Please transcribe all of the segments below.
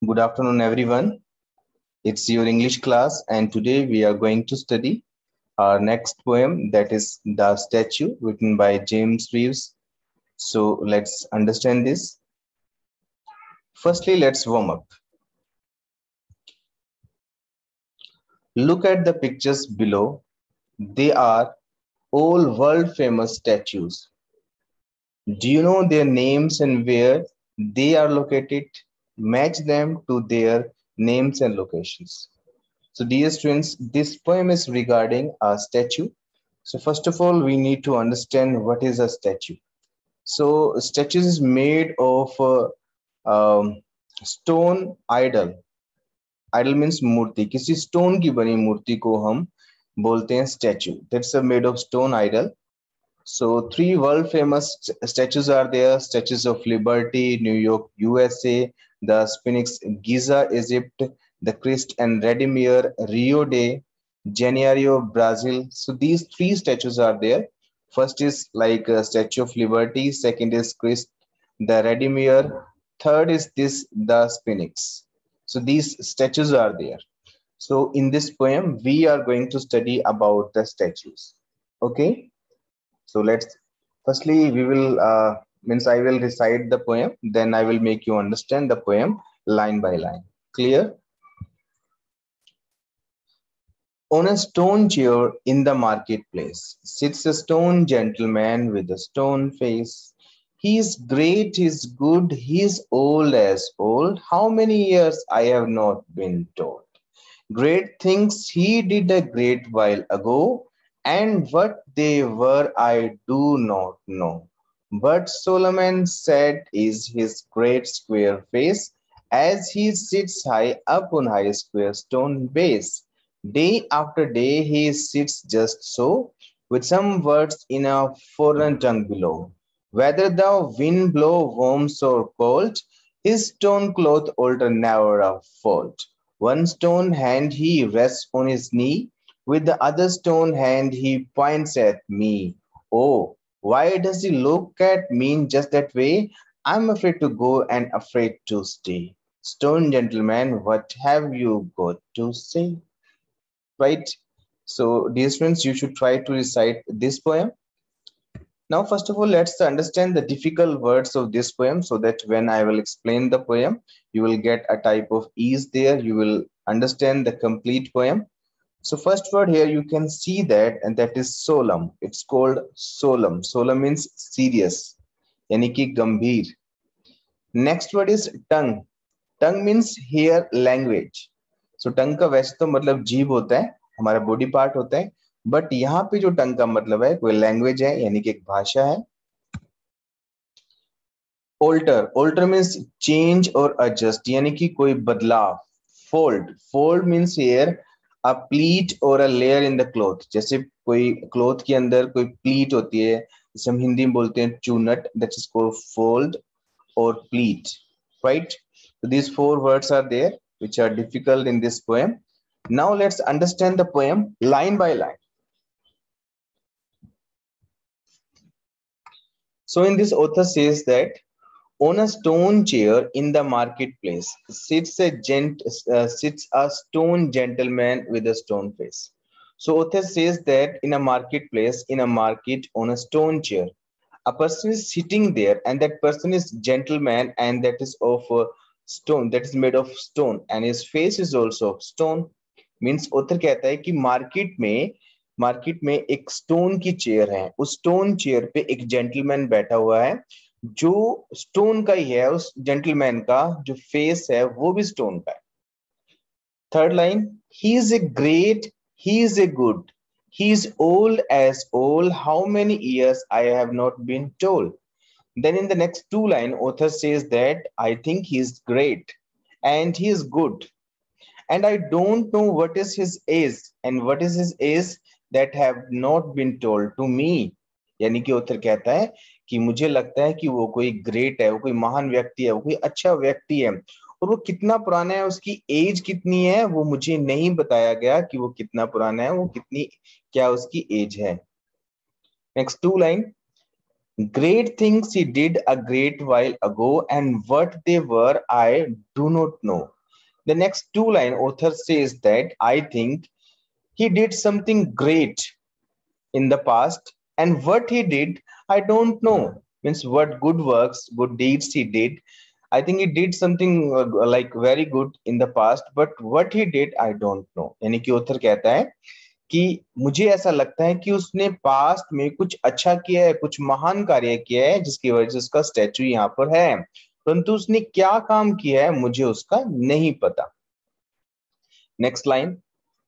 Good afternoon, everyone. It's your English class, and today we are going to study our next poem, that is The Statue, written by James Reeves. So let's understand this. Firstly, let's warm up. Look at the pictures below. They are all world famous statues. Do you know their names and where they are located? Match them to their names and locations. So, dear students, this poem is regarding a statue. So, first of all, we need to understand what is a statue. So, a statue is made of stone idol. Idol means मूर्ति. किसी stone की बनी मूर्ति को हम बोलते हैं statue. That's a made of stone idol. So, three world famous statues are there: Statues of Liberty, New York, USA; the Sphinx, Giza, Egypt; the Christ and Redeemer, Rio de Janeiro, Brazil. So these three statues are there. First is like a Statue of Liberty, second is Christ, the Redeemer, third is this, the Sphinx. So these statues are there. So in this poem, we are going to study about the statues. Okay. So let's firstly we will means I will recite the poem, then I will make you understand the poem line by line. Clear? On a stone chair in the marketplace sits a stone gentleman with a stone face. He is great, he is good, he is old as old. How many years I have not been told. Great things he did a great while ago, and what they were I do not know. But Solomon said is his great square face, as he sits high up on high square stone base. Day after day he sits just so, with some words in a foreign tongue below. Whether the wind blow warm or cold, his stone cloth alter never a fault. One stone hand he rests on his knee, with the other stone hand he points at me. Oh, why does he look at me in just that way? I'm afraid to go and afraid to stay. Stone gentleman, what have you got to say? Right? So, dear students, you should try to recite this poem. Now, first of all, let's understand the difficult words of this poem so that when I will explain the poem, you will get a type of ease there. You will understand the complete poem. So first word here, you can see that, and that is solemn. It's called solemn. Solemn means serious, यानी कि गंभीर. Next word is tongue. Tongue means here language. So tongue का वैसे तो मतलब जीभ होता है, हमारा बॉडी पार्ट होता है, बट यहाँ पे जो टंग का मतलब है कोई लैंग्वेज है यानी कि एक भाषा है. Alter. Alter means change or adjust, यानी कि कोई बदलाव. Fold. Fold means here a pleat or a layer in the cloth. जैसे कोई cloth के अंदर कोई pleat होती है, जैसे हम हिंदी में बोलते हैं चूनट, that is called fold or pleat, right? So these four words are there which are difficult in this poem. Now let's understand the poem line by line. So in this, author says that on a stone chair in the marketplace sits a stone gentleman with a stone face. So author says that in a marketplace, in a market, on a stone chair, a person is sitting there, and that person is gentleman, and that is of stone, that is made of stone, and his face is also of stone. Means author कहता है कि market में एक stone की chair है, उस stone chair पे एक जेंटलमैन बैठा हुआ है जो स्टोन का ही है. उस जेंटलमैन का जो फेस है वो भी स्टोन का है. Third line, he is a great, he is a good, he is old as old, how many years I have not been told. Then in the next two line, author says that I think he is great and he is good, and I don't know what is his age, and what is his age that have not been told to me. यानी कि author कहता है कि मुझे लगता है कि वो कोई ग्रेट है, वो कोई महान व्यक्ति है, वो कोई अच्छा व्यक्ति है, और वो कितना पुराना है, उसकी एज कितनी है वो मुझे नहीं बताया गया कि वो कितना पुराना है, वो कितनी क्या उसकी एज है. Next two line, Great things he did a great while ago, and what they were, I do not know. The next two line author says that I think he did something great in the past, and what he did, I don't know. Means what good works, good deeds he did. I think he did something like very good in the past, but what he did, I don't know. यानी कि author कहता है कि मुझे ऐसा लगता है कि उसने पास्ट में कुछ अच्छा किया है, कुछ महान कार्य किया है, जिसकी वजह से उसका स्टैचू यहाँ पर है, परंतु उसने क्या काम किया है मुझे उसका नहीं पता. Next line.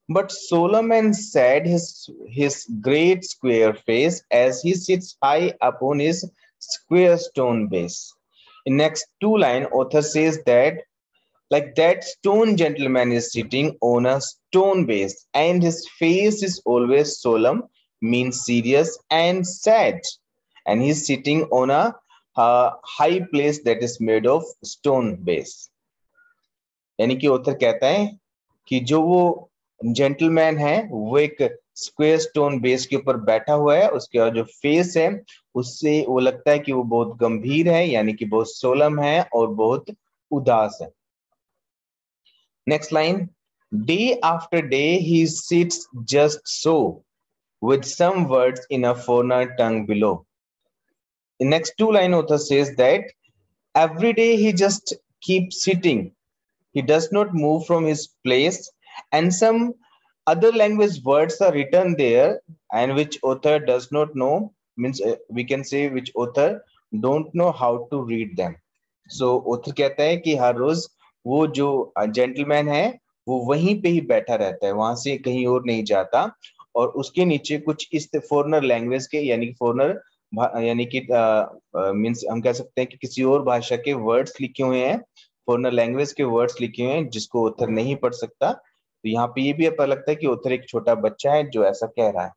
But Solomon said his great square face as he sits high upon his square stone base. In next two line, author says that like that stone gentleman is sitting on a stone base and his face is always solemn, means serious and sad. And he's sitting on a high place that is made of stone base. यानी कि author कहता है कि जो वो gentleman है वो एक स्क्वेयर स्टोन बेस के ऊपर बैठा हुआ है, उसके जो फेस है उससे वो लगता है कि वो बहुत गंभीर है, यानी कि बहुत सोलम है और बहुत उदास है. Next line. Day after day he sits just so with some words in a foreigner tongue below. In next two line author says that every day he just keeps sitting. He does not move from his place, and some other language words are written there and which author does not know, means we can say which author don't know how to read them. So author कहता है कि हर रोज वो जो gentleman है वो वहीं पे ही बैठा रहता है, वहां से कहीं और नहीं जाता, और उसके नीचे कुछ इस फॉरनर लैंग्वेज के यानी कि फॉरनर यानी कि मीन्स हम कह सकते हैं कि किसी और भाषा के वर्ड्स लिखे हुए हैं, फॉरनर लैंग्वेज के वर्ड्स लिखे हुए हैं जिसको ऑथर नहीं पढ़ सकता. तो यहाँ पे ये भी पता लगता है कि ऑथर एक छोटा बच्चा है जो ऐसा कह रहा है.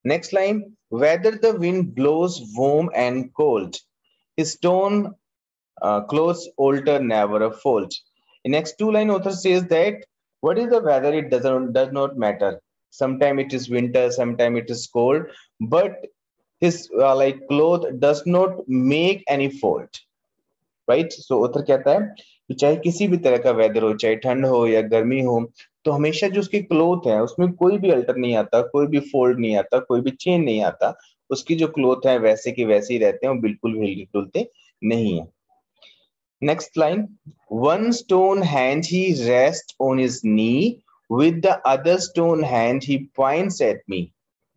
Next line. Whether the wind blows warm and cold, his stone clothes alter never a fault. In next two line author says that what is the weather, it does not matter. Sometime it is winter, sometime it is cold, but his like cloth does not make any fault. Right. So author कहता है कि चाहे किसी भी तरह का weather हो, चाहे ठंड हो या गर्मी हो, तो हमेशा जो उसकी क्लोथ है उसमें कोई भी अल्टर नहीं आता, कोई भी फोल्ड नहीं आता, कोई भी चेंज नहीं आता. उसकी जो क्लोथ है वैसे के वैसे ही रहते हैं, वो बिल्कुल भी हिलते डुलते नहीं है. Next line. One stone hand he rest on his knee, with the other stone hand he points at me.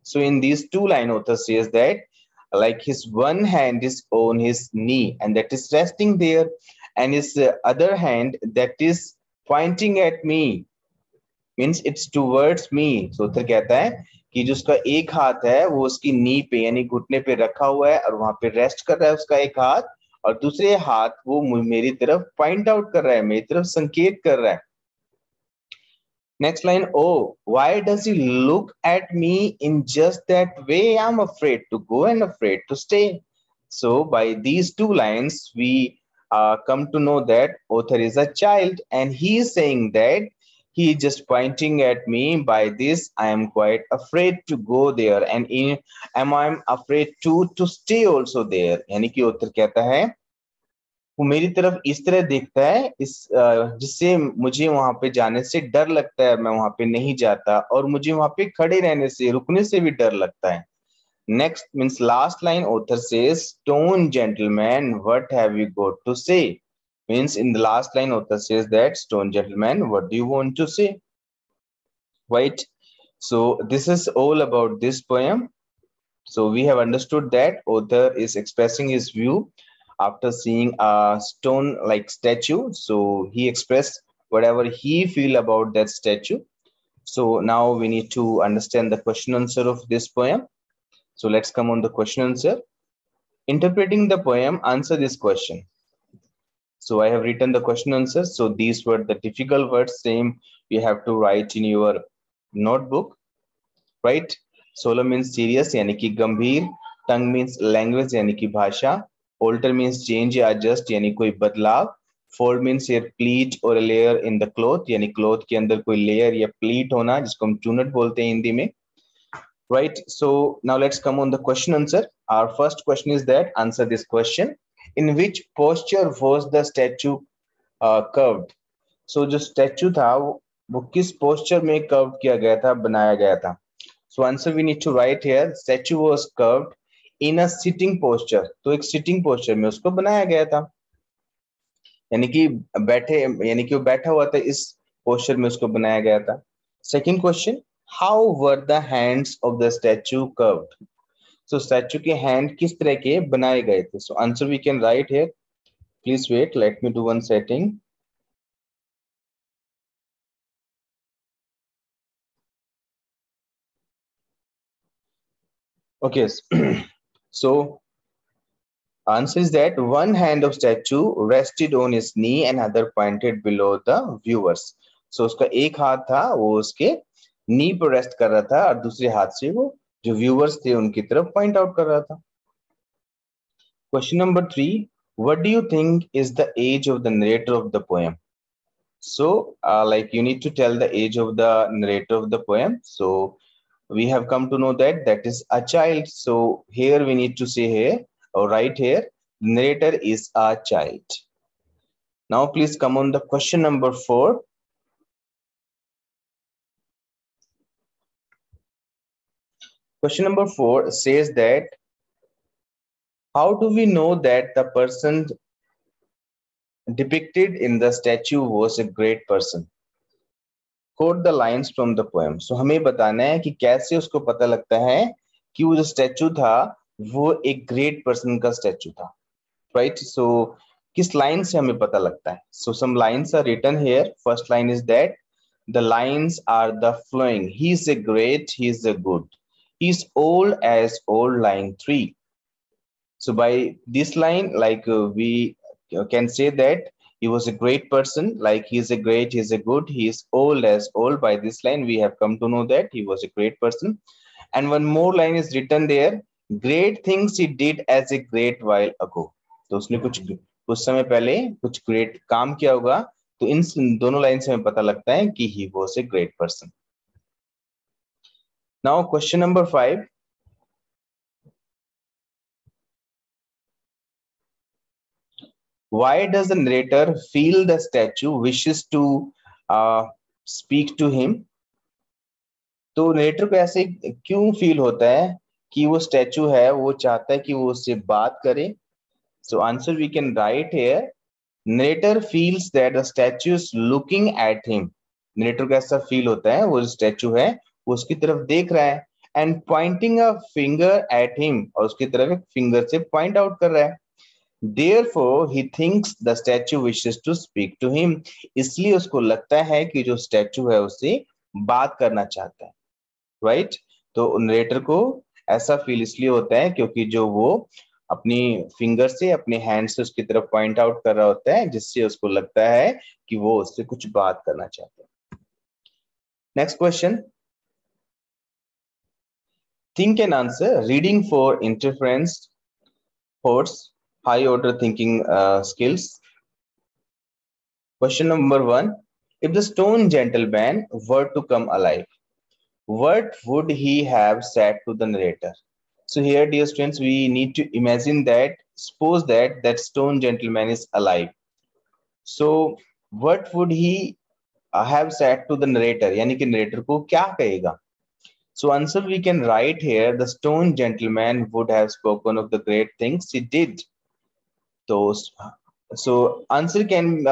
So in these two line author says that like his one hand is on his knee and that is resting there, and his other hand that is pointing at me, means it's towards me. So author कहता है कि जो उसका एक हाथ है वो उसकी नी पे यानी घुटने पे रखा हुआ है और वहां पे रेस्ट कर रहा है उसका एक हाथ, और दूसरे हाथ वो मेरी तरफ पॉइंट आउट कर रहा है, मेरी तरफ संकेत कर रहा है. Next line. Oh, why does he look at me in just that way? I'm afraid to go and afraid to stay. So by these two lines, we come to know that author is a child, and he is saying that he is just pointing at me. By this, I am quite afraid to go there, and am I afraid to stay also there. यानी कि author कहता है वो मेरी तरफ इस तरह देखता है इस जिससे मुझे वहां पे जाने से डर लगता है, मैं वहां पे नहीं जाता, और मुझे वहां पे खड़े रहने से रुकने से भी डर लगता है. Next means last line author says stone gentleman what have you got to say. Means in the last line author says that stone gentleman what do you want to say. Right. So this is all about this poem. So we have understood that author is expressing his view after seeing a stone like statue. So he expressed whatever he feel about that statue. So now we need to understand the question answer of this poem. So let's come on the question answer. Interpreting the poem, answer this question. So I have written the question answer. So these were the difficult words, same you have to write in your notebook, right? Solemn means serious यानी कि गंभीर, tongue means language यानी कि भाषा, alter means change या adjust यानी कोई बदलाव, fold means here pleat or a layer in the cloth यानी cloth के अंदर कोई layer या pleat होना जिसको हम चूनट बोलते हैं हिंदी में, right? So now let's come on the question answer. Our first question is that answer this question. In which posture was the statue curved? So जो स्टैचू था वो किस पोस्चर में कर्व किया गया था, बनाया गया था? So answer we need to write here. Statue was curved in a sitting posture. तो एक sitting posture में उसको बनाया गया था, यानी कि बैठे, यानी कि वो बैठा हुआ था, इस पोस्चर में उसको बनाया गया था. Second question, how were the hands of the statue curved? So statue के हैंड किस तरह के बनाए गए थे? So answer we can write here. Please wait, let me do one setting. Okay, so answer is that one hand of statue rested on his knee and other pointed below the viewers. So उसका एक हाथ था वो उसके नी पर rest कर रहा था और दूसरे हाथ से वो जो व्यूअर्स थे उनकी तरफ पॉइंट आउट कर रहा था. Question number 3. What do you think is the age of the narrator of the poem? So, like you need to tell the age of the narrator of the poem. So, we have come to know that that is a child. So, here we need to say here or right here, narrator is a child. Now, please come on the question number 4. Question number 4 says that how do we know that the person depicted in the statue was a great person? Quote the lines from the poem. So हमें बताना है कि कैसे उसको पता लगता है कि वो जो स्टैचू था वो एक ग्रेट पर्सन का स्टैचू था, राइट? सो किस लाइन से हमें पता लगता है? So some lines are written here. First line is that the lines are the flowing. He is a great, he is a good. He is old as old, line 3. So by this line, like we can say that he was a great person, like he is a great, he is a good, he is old as old. By this line, we have come to know that he was a great person. And one more line is written there, great things he did as a great while ago. तो उसने कुछ समय पहले कुछ great काम किया होगा. तो इन दोनों लाइन से हमें पता लगता है कि he was a great person. Now question number 5. Why does the narrator feel the statue wishes to speak to him? तो narrator को ऐसे क्यों फील होता है कि वो स्टैचू है वो चाहता है कि वो उससे बात करे? So answer we can write here. Narrator feels that the statue is looking at him. Narrator को ऐसा फील होता है वो स्टैचू है वो उसकी तरफ देख रहा है, and pointing a finger at him, और उसकी तरफ एक फिंगर से पॉइंट आउट कर रहा है. Therefore, he thinks the statue wishes to speak to him. इसलिए उसको लगता है कि जो स्टैचू है उससे बात करना चाहता है, राइट? तो नरेटर को ऐसा फील इसलिए होता है क्योंकि जो वो अपनी फिंगर से अपने हैंड से उसकी तरफ पॉइंट आउट कर रहा होता है, जिससे उसको लगता है कि वो उससे कुछ बात करना चाहता है. Next question, think and answer, reading for interference thoughts, high order thinking skills. Question number 1. If the stone gentleman were to come alive, what would he have said to the narrator? So here, dear students, we need to imagine that, suppose that that stone gentleman is alive. So what would he have said to the narrator? यानी कि narrator को क्या कहेगा? So answer we can write here, the stone gentleman would have spoken of the great things he did. So answer can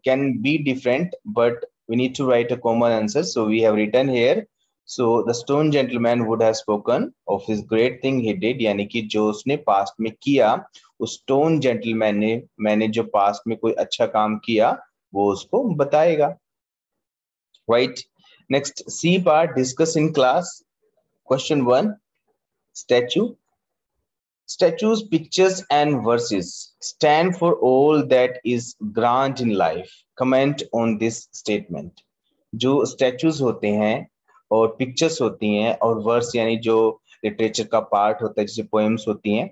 can be different, but we need to write a common answer. So we have written here, so the stone gentleman would have spoken of his great thing he did, यानी कि जो उसने past में किया, उस stone gentleman ने मैंने जो पास्ट में कोई अच्छा काम किया वो उसको बताएगा, right? Next C part, discuss in class. Question 1, statue. Statues, pictures, and verses stand for all that is grand in life. Comment on this statement. जो statues होते हैं और pictures होती हैं और verse यानी जो literature का part होता है जैसे poems होती हैं,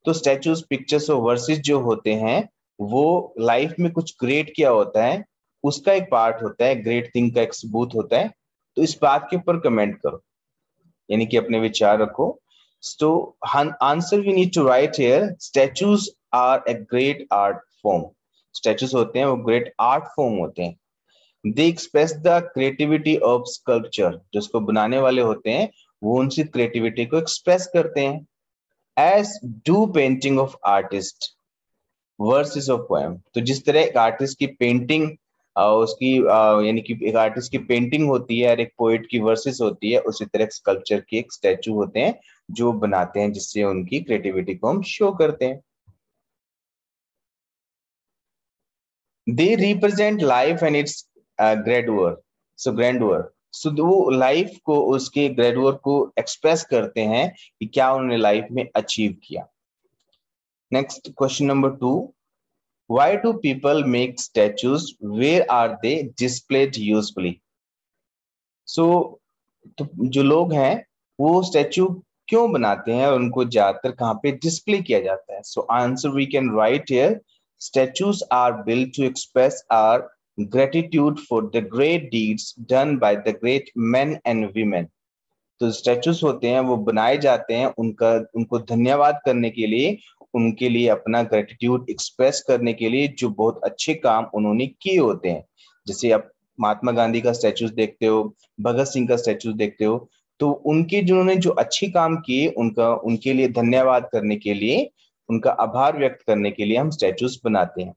तो statues, pictures और verses जो होते हैं वो life में कुछ great किया होता है, उसका एक part होता है, great thing का एक सबूत होता है. तो इस बात के ऊपर comment करो. यानी कि अपने विचार रखो. So answer we need to write here. Statues are a great art form. Statues होते हैं वो great art form होते हैं. They express the creativity of sculpture. जो उसको बनाने वाले होते हैं वो उनकी creativity को express करते हैं. As do painting of artist. Verses of poem. तो जिस तरह एक आर्टिस्ट की पेंटिंग उसकी यानी कि एक आर्टिस्ट की पेंटिंग होती है और एक पोएट की वर्सेस होती है, उसी तरह स्कल्पचर के एक स्टैचू होते हैं जो बनाते हैं जिससे उनकी क्रिएटिविटी को हम शो करते हैं. They represent life and its grandeur. So वो लाइफ को उसके ग्रेडुअर को एक्सप्रेस करते हैं कि क्या उन्होंने लाइफ में अचीव किया. Next question number 2. Why do people make statues? Where are they displayed usually? So, तो जो लोग हैं वो स्टैचू क्यों बनाते हैं और उनको ज्यादातर कहाँ पे डिस्प्ले किया जाता है? So answer we can write here. Statues are built to express our gratitude for the great deeds done by the great men and women. तो स्टैचूज होते हैं वो बनाए जाते हैं उनको धन्यवाद करने के लिए, उनके लिए अपना ग्रेटिट्यूड एक्सप्रेस करने के लिए जो बहुत अच्छे काम उन्होंने किए होते हैं. जैसे आप महात्मा गांधी का स्टैचूज देखते हो, भगत सिंह का स्टैचूज देखते हो, तो उनके जिन्होंने जो अच्छे काम किए उनके लिए धन्यवाद करने के लिए, उनका आभार व्यक्त करने के लिए हम स्टैचूज बनाते हैं.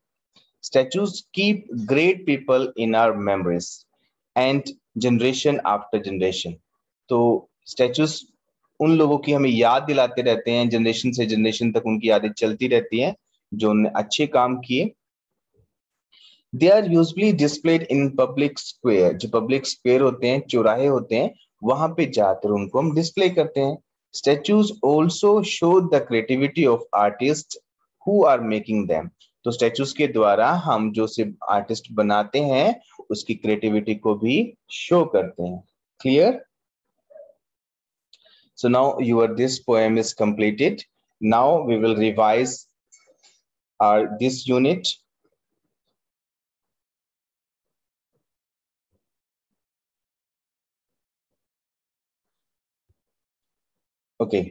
Statues keep great people in our memories and generation after generation. तो स्टैचूज उन लोगों की हमें याद दिलाते रहते हैं, जनरेशन से जनरेशन तक उनकी यादें चलती रहती हैं जो उन्होंने अच्छे काम किए. They are usually displayed in public square. जो पब्लिक स्क्वेयर होते हैं, चौराहे होते हैं, वहां पे जाकर उनको हम डिस्प्ले करते हैं. Statues also show the creativity of artist who are making them. तो स्टैचूज के द्वारा हम जो सिर्फ आर्टिस्ट बनाते हैं उसकी क्रिएटिविटी को भी शो करते हैं. Clear? So now this poem is completed. Now we will revise this unit. Okay.